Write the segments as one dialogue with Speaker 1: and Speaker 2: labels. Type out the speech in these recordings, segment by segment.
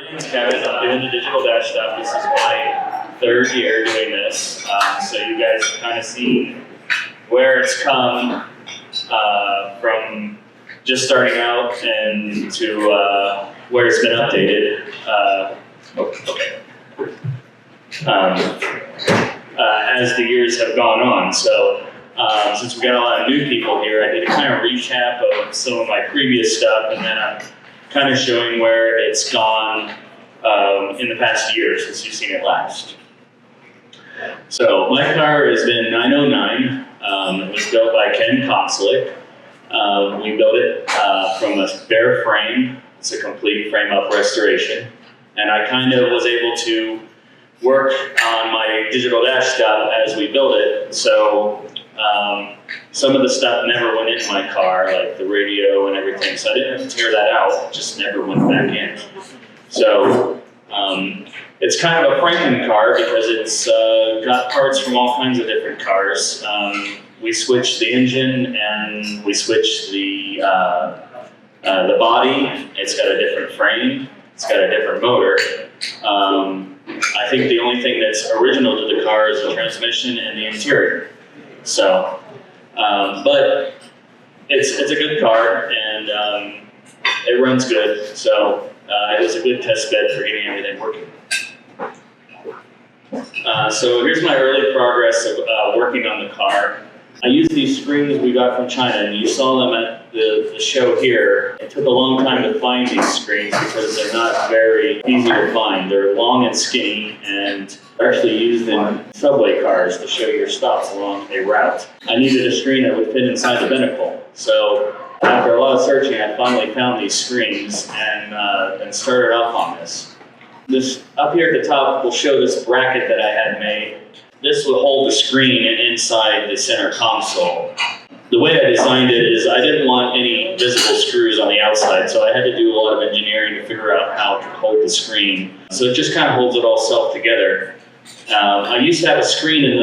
Speaker 1: My name's Kevin. I'm doing the digital dash stuff. This is my third year doing this. So you guys have kind of seen where it's come from just starting out and to where it's been updated. As the years have gone on. So since we got a lot of new people here, I did a kind of recap of some of my previous stuff, and then I'm kind of showing where it's gone in the past year since you've seen it last. So my car has been 909. It was built by Ken Krinn. We built it from a bare frame. It's a complete frame-up restoration. And I kind of was able to work on my digital dash stuff as we built it. So some of the stuff never went into my car, like the radio and everything. So I didn't have to tear that out, it just never went back in. So it's kind of a Franken car because it's got parts from all kinds of different cars. We switched the engine and we switched the body. It's got a different frame. It's got a different motor. I think the only thing that's original to the car is the transmission and the interior. So, but it's a good car and it runs good. So it was a good test bed for getting everything working. So here's my early progress of working on the car. I used these screens we got from China, and you saw them at the show here. It took a long time to find these screens because they're not very easy to find. They're long and skinny, and they're actually used in subway cars to show your stops along a route. I needed a screen that would fit inside the binnacle. So after a lot of searching, I finally found these screens and started off on this. This up here at the top will show this bracket that I had made. This will hold the screen inside the center console. The way I designed it is I didn't want any visible screws on the outside, so I had to do a lot of engineering to figure out how to hold the screen. So it just kind of holds it all self together. I used to have a screen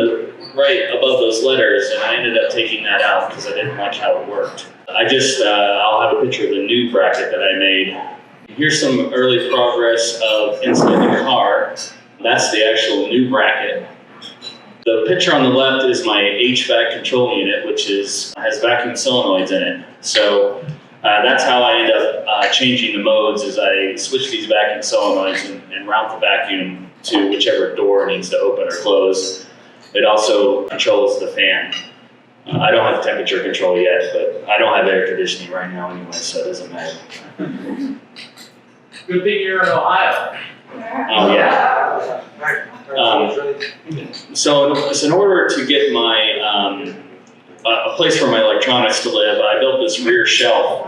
Speaker 1: right above those letters, and I ended up taking that out because I didn't like how it worked. I'll have a picture of the new bracket that I made. Here's some early progress of inside the car. That's the actual new bracket. The picture on the left is my HVAC control unit, which has vacuum solenoids in it. So that's how I end up changing the modes, is I switch these vacuum solenoids and route the vacuum to whichever door needs to open or close. It also controls the fan. I don't have temperature control yet, but I don't have air conditioning right now anyway, so it doesn't matter.
Speaker 2: Good thing you're in Ohio.
Speaker 1: Oh yeah. So in order to get my a place for my electronics to live, I built this rear shelf.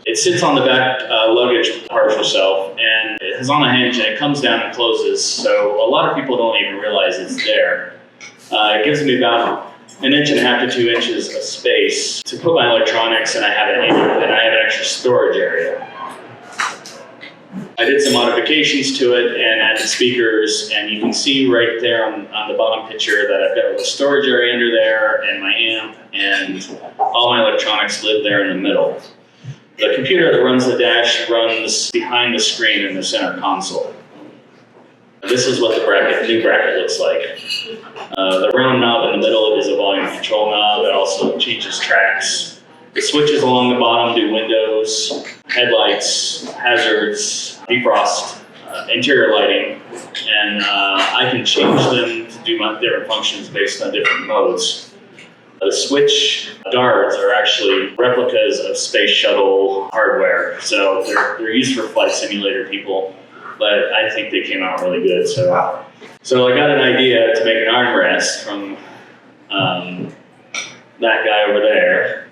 Speaker 1: It sits on the back luggage partial shelf, and it has on a hinge, and it comes down and closes. So a lot of people don't even realize it's there. It gives me about 1.5 inches to 2 inches of space to put my electronics, and I have an extra storage area. I did some modifications to it and added speakers, and you can see right there on the bottom picture that I've got a little storage area under there and my amp, and all my electronics live there in the middle. The computer that runs the dash runs behind the screen in the center console. This is what the new bracket looks like. The round knob in the middle is a volume control knob. It also changes tracks. The switches along the bottom do windows, headlights, hazards, defrost, interior lighting, and I can change them to do my different functions based on different modes. The switch guards are actually replicas of space shuttle hardware, so they're used for flight simulator people, but I think they came out really good. So I got an idea to make an armrest from that guy over there.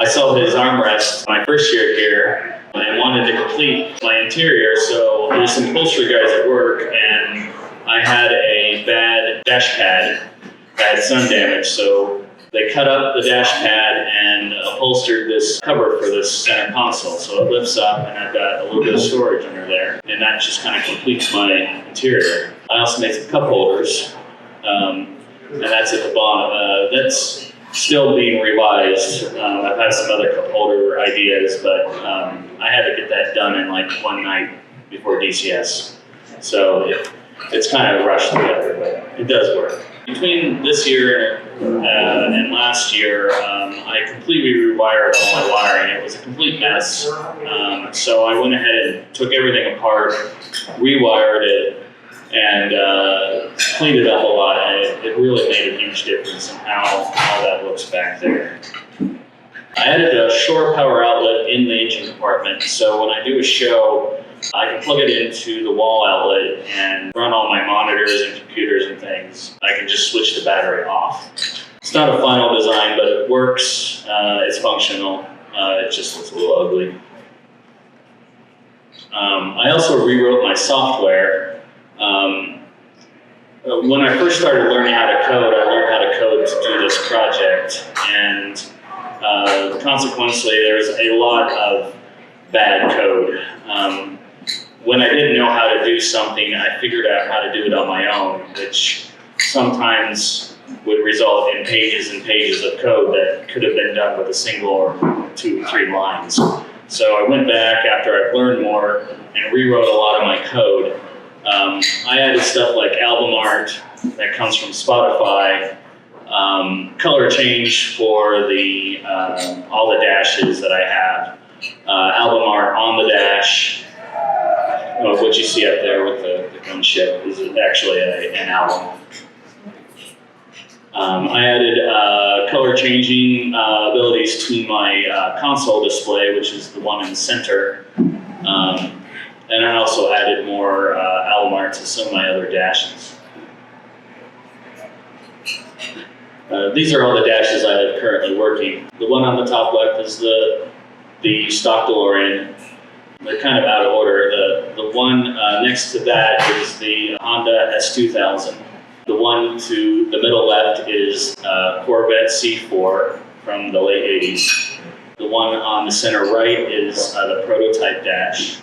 Speaker 1: I saw his armrest my first year here and wanted to complete my interior, so there's some upholstery guys at work, and I had a bad dash pad that had sun damage, so they cut up the dash pad and upholstered this cover for this center console, so it lifts up and I've got a little bit of storage under there, and that just kind of completes my interior. I also made some cup holders, and that's at the bottom. That's still being revised. I've had some other cup holder ideas, but I had to get that done in like one night before DCS. So it's kind of rushed together, but it does work. Between this year and last year, I completely rewired all my wiring. It was a complete mess. So I went ahead and took everything apart, rewired it, and cleaned it up a lot. And it really made a huge difference in how that looks back there. I added a shore power outlet in the engine compartment, so when I do a show, I can plug it into the wall outlet and run all my monitors and computers and things. I can just switch the battery off. It's not a final design, but it works. It's functional. It just looks a little ugly. I also rewrote my software. When I first started learning how to code, I learned how to code to do this project, and consequently, there's a lot of bad code. When I didn't know how to do something, I figured out how to do it on my own, which sometimes would result in pages and pages of code that could have been done with a single or 2 or 3 lines. So I went back after I've learned more and rewrote a lot of my code. I added stuff like album art that comes from Spotify, color change for the all the dashes that I have, album art on the dash. What you see up there with the gunship is actually an album. I added color changing abilities to my console display, which is the one in the center. And I also added more album art to some of my other dashes. These are all the dashes I have currently working. The one on the top left is the stock DeLorean. They're kind of out of order. The one next to that is the Honda S2000. The one to the middle left is Corvette C4 from the late 80s. The one on the center right is the prototype dash.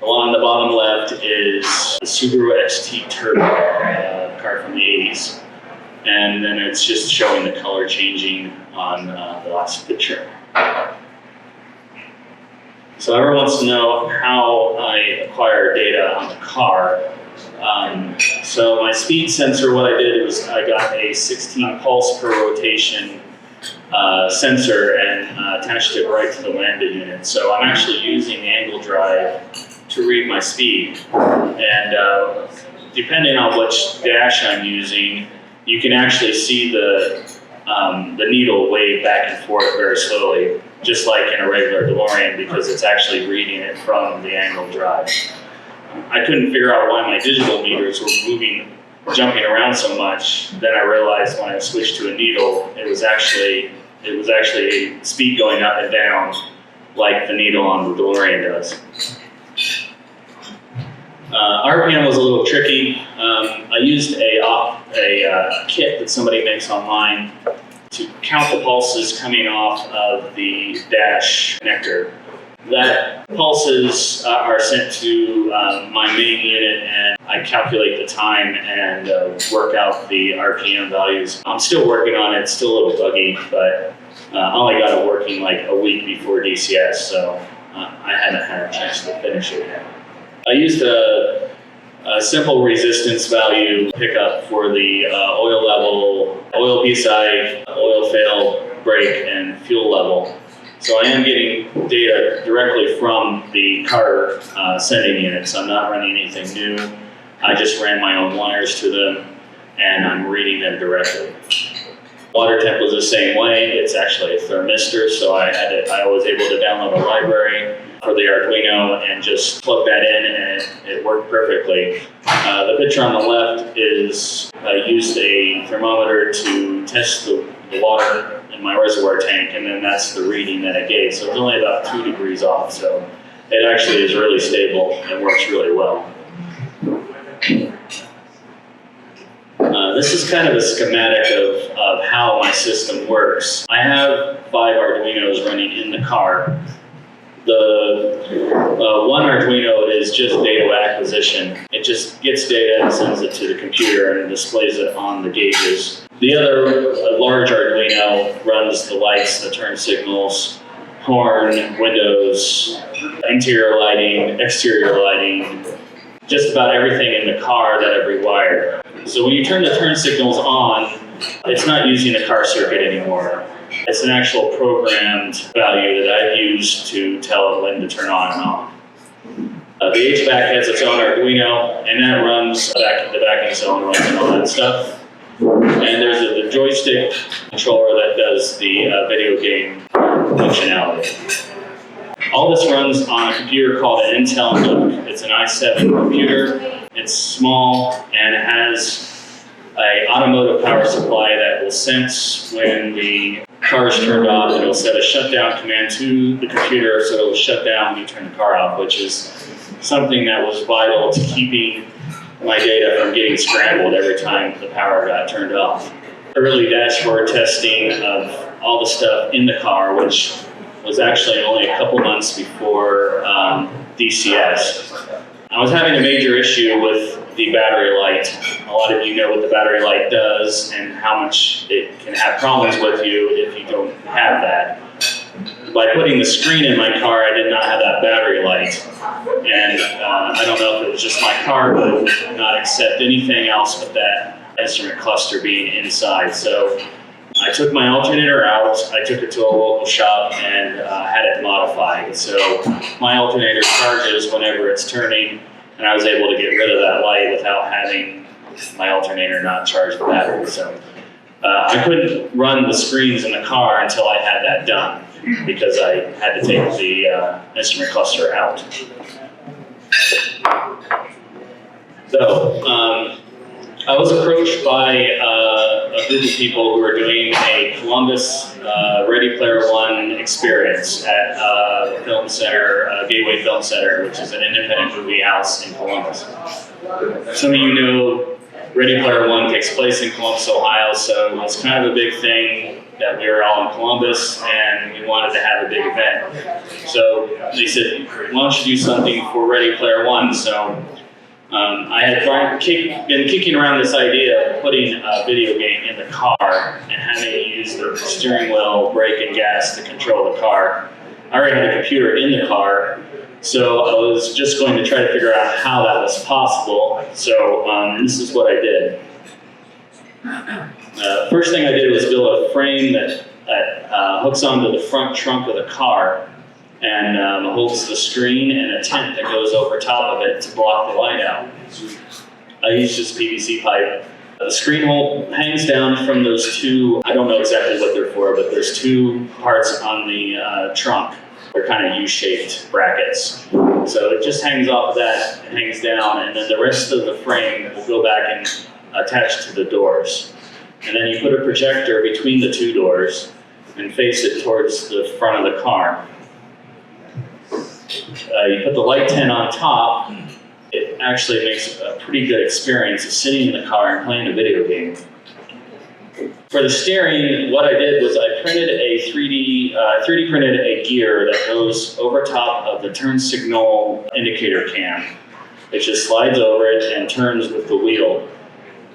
Speaker 1: The one on the bottom left is the Subaru XT Turbo, car from the 80s. And then it's just showing the color changing on the last picture. So everyone wants to know how I acquire data on the car. So my speed sensor, what I did was I got a 16 pulse per rotation sensor and attached it right to the lambda unit. So I'm actually using the angle drive to read my speed. And depending on which dash I'm using, you can actually see the needle wave back and forth very slowly, just like in a regular DeLorean, because it's actually reading it from the angle drive. I couldn't figure out why my digital meters were jumping around so much. Then I realized when I switched to a needle, it was actually speed going up and down like the needle on the DeLorean does. RPM was a little tricky. I used a kit that somebody makes online to count the pulses coming off of the dash connector. That pulses are sent to my main unit, and I calculate the time and work out the RPM values. I'm still working on it, it's still a little buggy, but I only got it working like a week before DCS, so I haven't had a chance to finish it yet. I used a simple resistance value pickup for the oil level, oil PSI, oil fail, brake, and fuel level. So I am getting data directly from the car sending units. I'm not running anything new. I just ran my own wires to them, and I'm reading them directly. Water temp was the same way. It's actually a thermistor, so I was able to download a library for the Arduino and just plug that in, and it worked perfectly. The picture on the left is I used a thermometer to test the water in my reservoir tank, and then that's the reading that it gave. So it's only about 2 degrees off, so it actually is really stable and works really well. This is kind of a schematic of how my system works. I have 5 Arduinos running in the car. The one Arduino is just data acquisition. It just gets data and sends it to the computer and displays it on the gauges. The other large Arduino runs the lights, the turn signals, horn, windows, interior lighting, exterior lighting, just about everything in the car that I've rewired. So when you turn the turn signals on, it's not using a car circuit anymore. It's an actual programmed value that I've used to tell it when to turn on and off. The HVAC has its own Arduino, and that runs the backing zone runs and all that stuff. And there's the joystick controller that does the video game functionality. All this runs on a computer called an Intel NUC. It's an i7 computer. It's small and it has an automotive power supply that will sense when the car is turned off. It'll set a shutdown command to the computer so it'll shut down when you turn the car off, which is something that was vital to keeping my data from getting scrambled every time the power got turned off. Early dashboard testing of all the stuff in the car, which was actually only a couple months before DCS. I was having a major issue with the battery light. A lot of you know what the battery light does and how much it can have problems with you if you don't have that. By putting the screen in my car, I did not have that battery light. And I don't know if it was just my car, but it would not accept anything else but that instrument cluster being inside. So I took my alternator out, I took it to a local shop and had it modified. So my alternator charges whenever it's turning, and I was able to get rid of that light without having my alternator not charge the battery. So I couldn't run the screens in the car until I had that done, because I had to take the instrument cluster out. So I was approached by a group of people who were doing a Columbus Ready Player One experience at the Film Center, Gateway Film Center, which is an independent movie house in Columbus. Some of you know Ready Player One takes place in Columbus, Ohio, so it's kind of a big thing that we were all in Columbus and we wanted to have a big event. So they said, why don't you do something for Ready Player One? So I had been kicking around this idea of putting a video game in the car and having it use the steering wheel, brake, and gas to control the car. I already had a computer in the car, so I was just going to try to figure out how that was possible. So this is what I did. First thing I did was build a frame that hooks onto the front trunk of the car and holds the screen and a tent that goes over top of it to block the light out. I used just PVC pipe. The screen hole hangs down from those two, I don't know exactly what they're for, but there's two parts on the trunk. They're kind of U-shaped brackets. So it just hangs off of that, it hangs down, and then the rest of the frame will go back and attach to the doors. And then you put a projector between the two doors and face it towards the front of the car. You put the light tent on top. It actually makes a pretty good experience of sitting in the car and playing a video game. For the steering, what I did was I printed a 3D printed a gear that goes over top of the turn signal indicator cam. It just slides over it and turns with the wheel.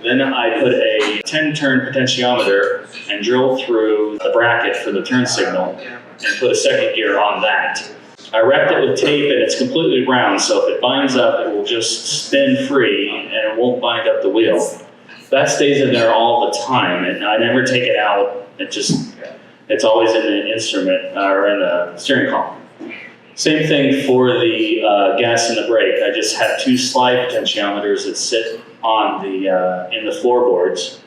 Speaker 1: Then I put a 10-turn potentiometer and drilled through the bracket for the turn signal and put a second gear on that. I wrapped it with tape and it's completely round, so if it binds up, it will just spin free and it won't bind up the wheel. That stays in there all the time, and I never take it out. It's always in the instrument, or in the steering column. Same thing for the gas and the brake. I just have two slide potentiometers that sit on in the floorboards.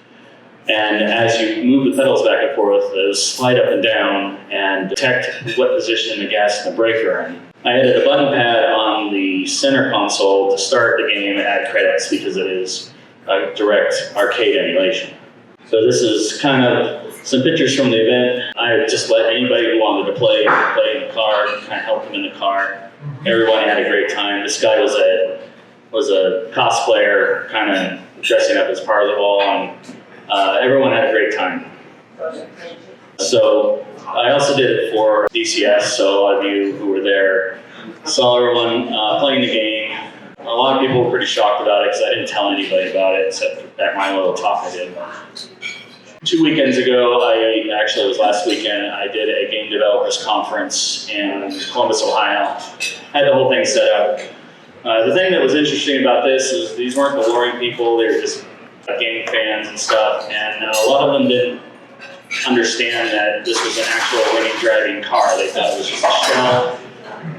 Speaker 1: And as you move the pedals back and forth, those slide up and down and detect what position the gas and the brake are in. I added a button pad on the center console to start the game and add credits because it is a direct arcade emulation. So this is kind of some pictures from the event. I just let anybody who wanted to play in the car, kind of help them in the car. Everyone had a great time. This guy was a cosplayer, kind of dressing up as Parzival, and everyone had a great time. So I also did it for DCS, so a lot of you who were there saw everyone playing the game. A lot of people were pretty shocked about it because I didn't tell anybody about it except that my little talk I did. 2 weekends ago, actually it was last weekend, I did a game developers conference in Columbus, Ohio. Had the whole thing set up. The thing that was interesting about this is these weren't DeLorean people, they were just game fans and stuff, and a lot of them didn't understand that this was an actual running, driving car. They thought it was just a shell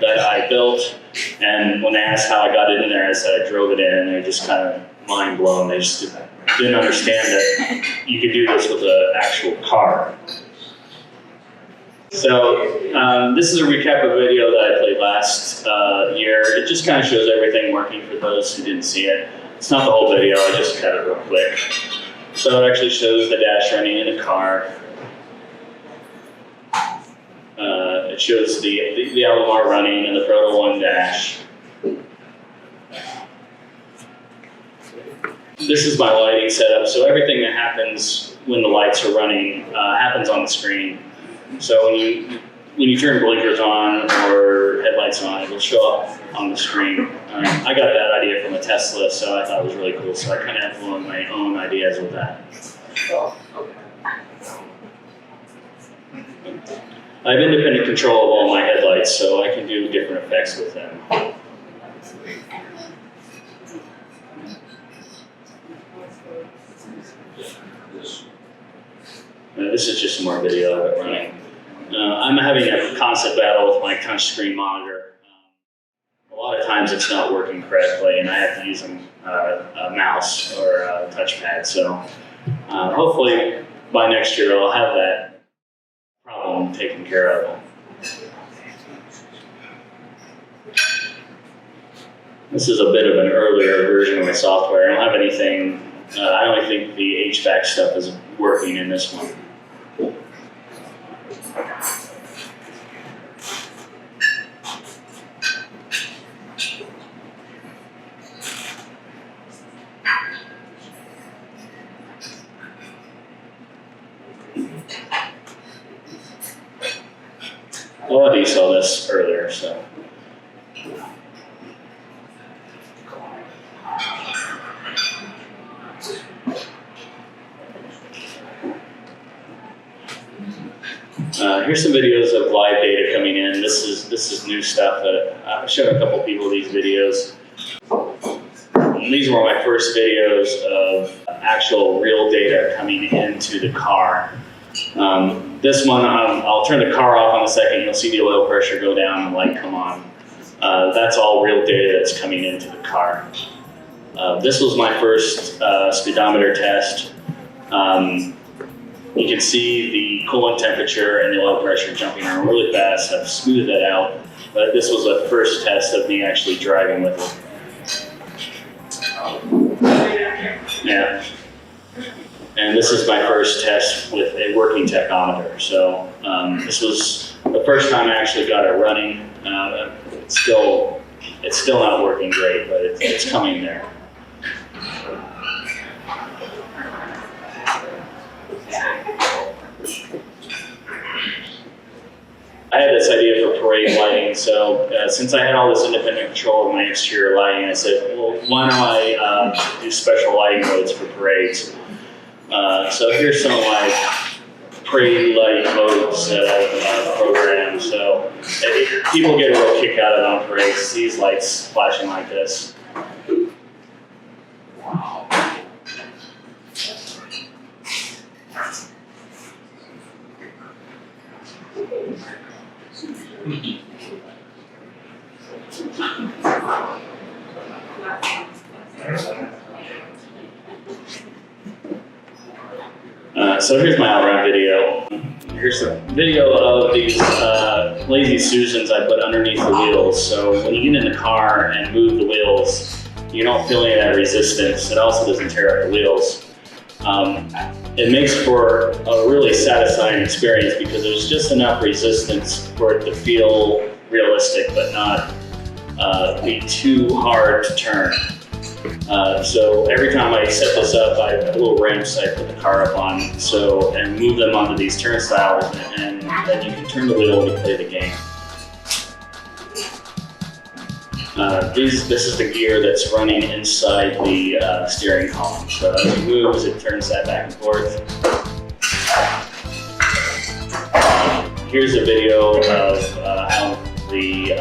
Speaker 1: that I built, and when they asked how I got it in there, I said I drove it in, and they're just kind of mind blown. They just didn't understand that you could do this with an actual car. So this is a recap of a video that I played last year. It just kind of shows everything working for those who didn't see it. It's not the whole video, I just cut it real quick. So it actually shows the dash running in the car. It shows the Alomar running and the Proto 1 dash. This is my lighting setup, so everything that happens when the lights are running happens on the screen. So when you turn blinkers on or headlights on, it will show up on the screen. I got that idea from a Tesla, so I thought it was really cool. So I kind of implemented my own ideas with that. I have independent control of all my headlights, so I can do different effects with them. This is just some more video of it running. I'm having a concept battle with my touchscreen monitor. A lot of times it's not working correctly, and I have to use a mouse or a touchpad. So hopefully by next year I'll have that problem taken care of. This is a bit of an earlier version of my software. I don't have anything. I only think the HVAC stuff is working in this one. Well, I saw this earlier, so. Here's some videos of live data coming in. This is new stuff that I've shown a couple people these videos. And these were my first videos of actual real data coming into the car. This one, I'll turn the car off in a second. You'll see the oil pressure go down and the light come on. That's all real data that's coming into the car. This was my first speedometer test. You can see the coolant temperature and the oil pressure jumping around really fast. I've smoothed that out, but this was the first test of me actually driving with it. Yeah. And this is my first test with a working tachometer. So this was the first time I actually got it running. It's still not working great, but it's coming there. I had this idea for parade lighting, so since I had all this independent control of my exterior lighting, I said, well, why don't I do special lighting modes for parades? So here's some of my parade lighting modes that I've programmed. So people get a real kick out of it on parades, these lights flashing like this. So here's my OutRun video. Here's a video of these lazy Susans I put underneath the wheels. So when you get in the car and move the wheels, you don't feel any of that resistance. It also doesn't tear up the wheels. It makes for a really satisfying experience because there's just enough resistance for it to feel realistic, but not be too hard to turn. So every time I set this up, I have little ramps I put the car up on, and move them onto these turnstiles, and then you can turn the wheel to play the game. This is the gear that's running inside the steering column. So as it moves, it turns that back and forth. here's a video of how the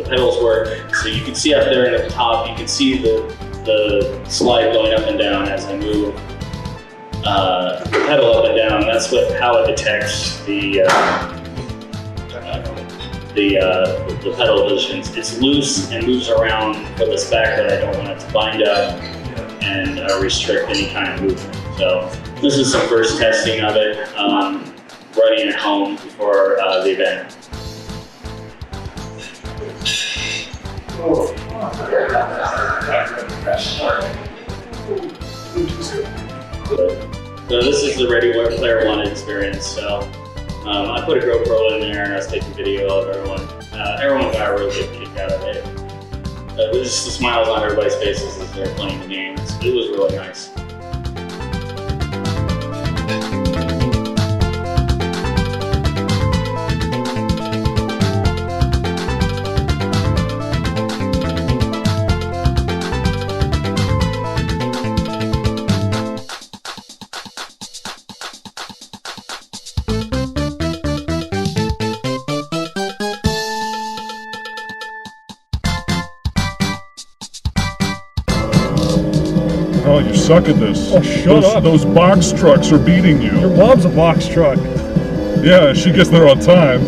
Speaker 1: pedals work. So you can see up there at the top, you can see the slide going up and down as I move the pedal up and down. That's how it detects the pedal positions. It's loose and moves around for this back that I don't want it to bind up and restrict any kind of movement. So this is some first testing of it, running at home before the event. So this is the Ready Player One experience. So I put a GoPro in there and I was taking video of everyone. Everyone got a really good kick out of it. There's just the smiles on everybody's faces as they're playing the game. It was really nice.
Speaker 3: Oh, you suck at this.
Speaker 4: Oh, shut up.
Speaker 3: Those box trucks are beating you.
Speaker 4: Your mom's a box truck.
Speaker 3: Yeah, she gets there on time.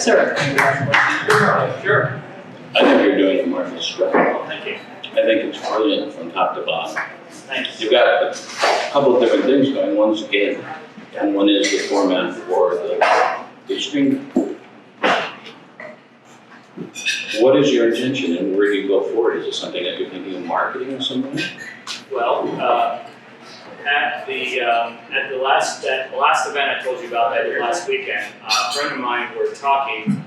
Speaker 4: sir.
Speaker 2: Sure.
Speaker 5: I think you're doing a marvelous job.
Speaker 2: Thank you.
Speaker 5: I think it's brilliant from top to bottom.
Speaker 2: Thanks.
Speaker 5: You've got a couple of different things going. One's a game, and one is the format for the screen. What is your intention and where do you go forward? Is it something that you're thinking of marketing in some way?
Speaker 2: Well, at the last event I told you about that I did last weekend, a friend of mine were talking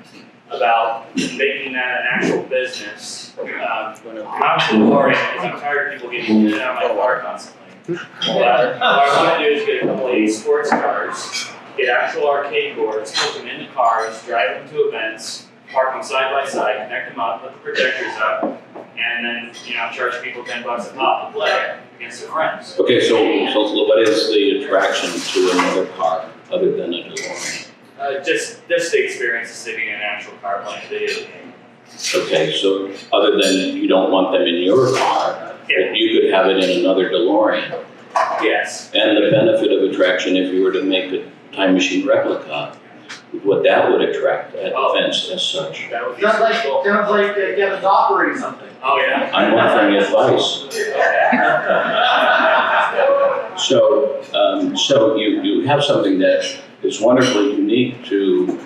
Speaker 2: about making that an actual business. I'm DeLorean because I'm tired of people getting in and out of my car constantly. What I want to do is get a couple of 80 sports cars, get actual arcade boards, put them in the cars, drive them to events, park them side by side, connect them up, put the projectors up, and then charge people $10 a pop to play against their friends.
Speaker 5: Okay, so what is the attraction to another car other than a DeLorean?
Speaker 2: Just the experience of sitting in an actual car playing a video game.
Speaker 5: Okay, so other than you don't want them in your car,
Speaker 2: Yeah.
Speaker 5: you could have it in another DeLorean.
Speaker 2: Yes.
Speaker 5: And the benefit of attraction, if you were to make a time machine replica, what that would attract at events as such.
Speaker 2: That would be
Speaker 4: Sounds like,
Speaker 2: cool.
Speaker 4: Kevin's offering something.
Speaker 2: Oh, yeah.
Speaker 5: I'm offering advice. So you have something that is wonderfully unique to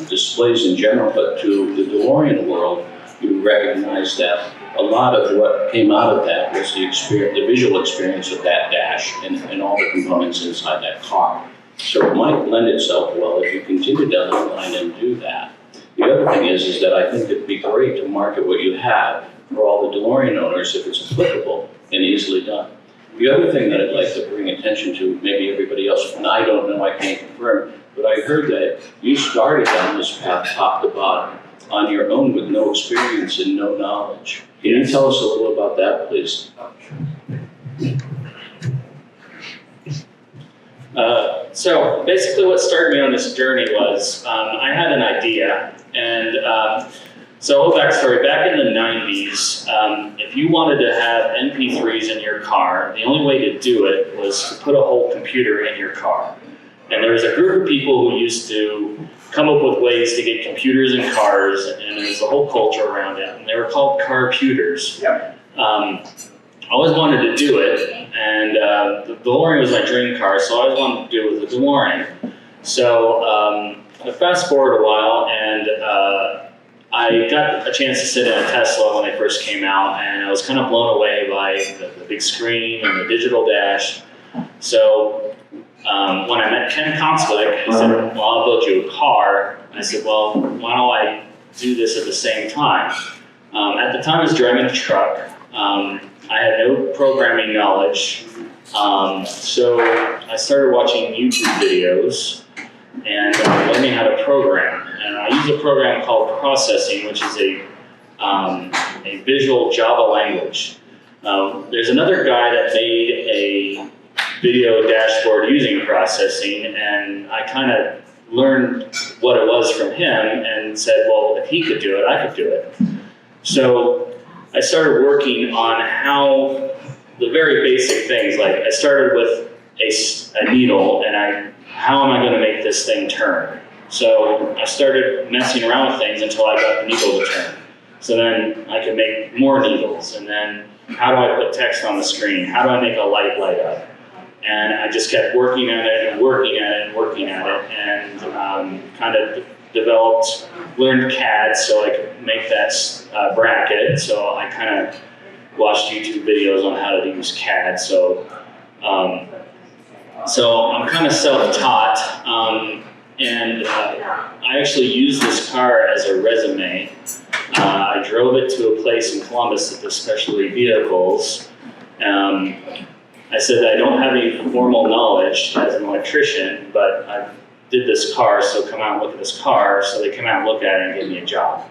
Speaker 5: displays in general, but to the DeLorean world, you recognize that a lot of what came out of that was the visual experience of that dash and all the components inside that car. So it might lend itself well if you continue down the line and do that. The other thing is that I think it'd be great to market what you have for all the DeLorean owners if it's applicable and easily done. The other thing that I'd like to bring attention to, maybe everybody else, and I don't know, I can't confirm, but I heard that you started down this path top to bottom on your own with no experience and no knowledge. Can you tell us a little about that, please?
Speaker 1: So basically what started me on this journey was I had an idea, and so a little backstory. Back in the 90s, if you wanted to have MP3s in your car, the only way to do it was to put a whole computer in your car. And there was a group of people who used to come up with ways to get computers in cars, and there was a whole culture around it, and they were called carputers.
Speaker 4: Yep.
Speaker 1: I always wanted to do it, and the DeLorean was my dream car, so I always wanted to do it with the DeLorean. So I fast forward a while, and I got a chance to sit in a Tesla when they first came out, and I was kind of blown away by the big screen and the digital dash. So when I met Ken Krinn, he said, well, I'll build you a car. And I said, well, why don't I do this at the same time? At the time, I was driving a truck. I had no programming knowledge, so I started watching YouTube videos and learning how to program. And I use a program called Processing, which is a visual Java language. There's another guy that made a video dashboard using Processing, and I kind of learned what it was from him and said, well, if he could do it, I could do it. So I started working on how the very basic things, like I started with a needle and how am I going to make this thing turn? So I started messing around with things until I got the needle to turn. So then I could make more needles, and then how do I put text on the screen? How do I make a light up? And I just kept working at it and working at it and working at it, and kind of learned CAD so I could make that bracket. So I kind of watched YouTube videos on how to use CAD. So I'm kind of self-taught, and I actually used this car as a resume. I drove it to a place in Columbus that does specialty vehicles. I said that I don't have any formal knowledge as an electrician, but I did this car, so come out and look at this car. So they come out and look at it and give me a job.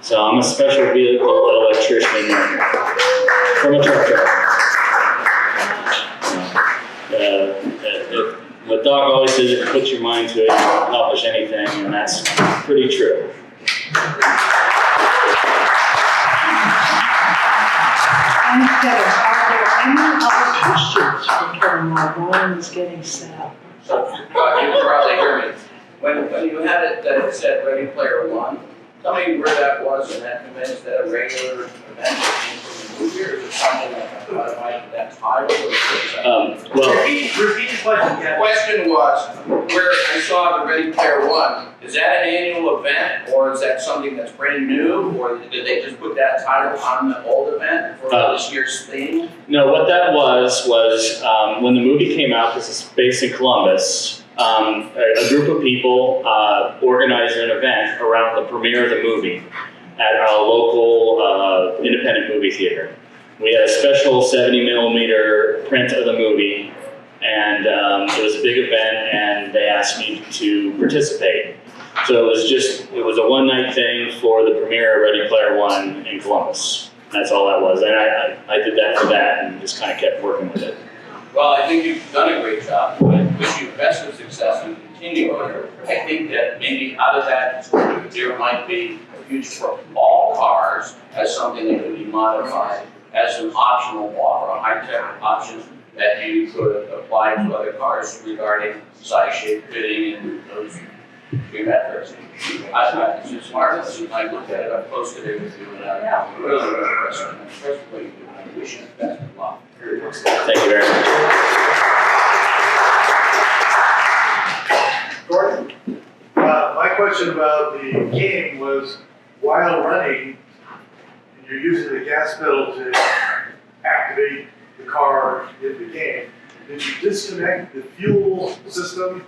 Speaker 1: So I'm a special vehicle electrician from a truck driver. The doc always says if you put your mind to it, you can accomplish anything, and that's pretty true.
Speaker 6: And Kevin, are there any other questions for Kevin while Brian is getting set up?
Speaker 2: So, you can probably hear me. When
Speaker 5: when you had it that it said Ready Player One, tell me where that was in that convention, is that a regular event that came from the movie, or is it something that modified that title? Or is that-
Speaker 1: Well,
Speaker 4: Repeat the question,
Speaker 5: The
Speaker 4: Kevin.
Speaker 5: question was, where I saw the Ready Player One, is that an annual event, or is that something that's brand new, or did they just put that title on the old event for this year's theme?
Speaker 1: no, what that was when the movie came out, this is based in Columbus, a group of people organized an event around the premiere of the movie at a local independent movie theater. We had a special 70mm print of the movie, and it was a big event, and they asked me to participate. So it was a one-night thing for the premiere of Ready Player One in Columbus. That's all that was, and I did that for that, and just kind of kept working with it.
Speaker 5: Well, I think you've done a great job. I wish you best of success and continue on. I think that maybe out of that, there might be a future for all cars as something that could be modified as an optional or a high-tech option that you could apply to other cars regarding size, shape, fitting, and those three metrics. It's just marvelous. I looked at it, I posted it with you, and I'm really impressed. I'm impressed with what you do. I wish you the best of luck.
Speaker 1: Thank you very much.
Speaker 7: Gordon, my question about the game was, while running, and you're using the gas pedal to activate the car in the game, did you disconnect the fuel system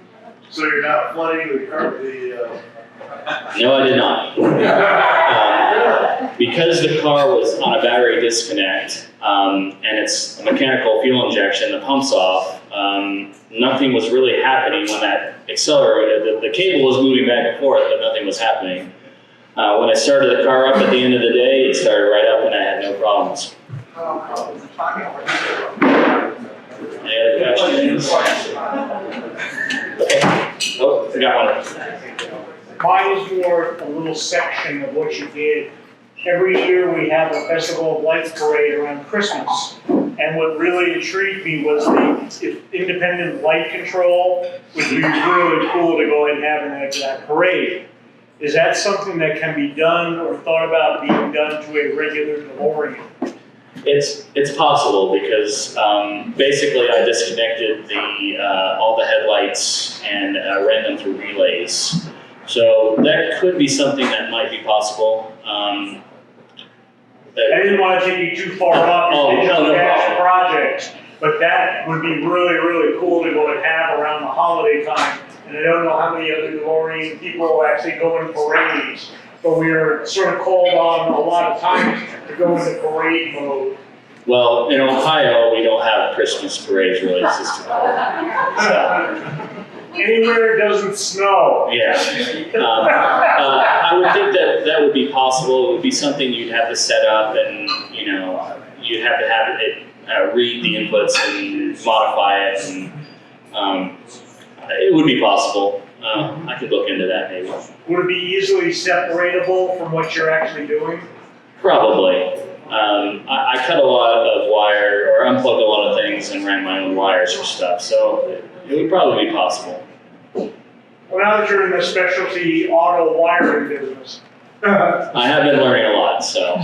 Speaker 7: so you're not flooding the car?
Speaker 1: No, I did not. Because the car was on a battery disconnect, and it's a mechanical fuel injection, the pump's off, nothing was really happening when that accelerated. The cable was moving back and forth, but nothing was happening. When I started the car up at the end of the day, it started right up and I had no problems. Any other questions? Okay. Oh, forgot one.
Speaker 8: Mine is more a little section of what you did. Every year we have a Festival of Lights parade around Christmas. And what really intrigued me was the independent light control would be really cool to go ahead and have in that parade. Is that something that can be done or thought about being done to a regular DeLorean?
Speaker 1: It's possible because basically I disconnected all the headlights and ran them through relays. So that could be something that might be possible.
Speaker 8: I didn't want to take you too far off into
Speaker 1: no
Speaker 8: past
Speaker 1: problem.
Speaker 8: projects, but that would be really, really cool to go and have around the holiday time. And I don't know how many other DeLorean people actually go in parades, but we are sort of called on a lot of times to go into parade mode.
Speaker 1: Well, in Ohio, we don't have Christmas parades really existing. So,
Speaker 8: Anywhere it doesn't snow.
Speaker 1: yeah. I would think that would be possible. It would be something you'd have to set up and, you'd have to have it read the inputs and modify it. And it would be possible. I could look into that maybe.
Speaker 8: Would it be easily separatable from what you're actually doing?
Speaker 1: Probably. I cut a lot of wire, or unplugged a lot of things and ran my own wires for stuff, so it would probably be possible.
Speaker 8: Well, now that you're in the specialty auto wiring business.
Speaker 1: I have been learning a lot, so.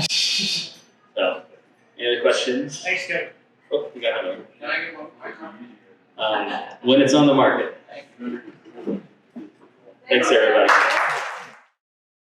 Speaker 1: Any other questions?
Speaker 8: Thanks, Kevin.
Speaker 1: Oh, we got another.
Speaker 5: Can I get one?
Speaker 1: When it's on the market. Thanks, everybody.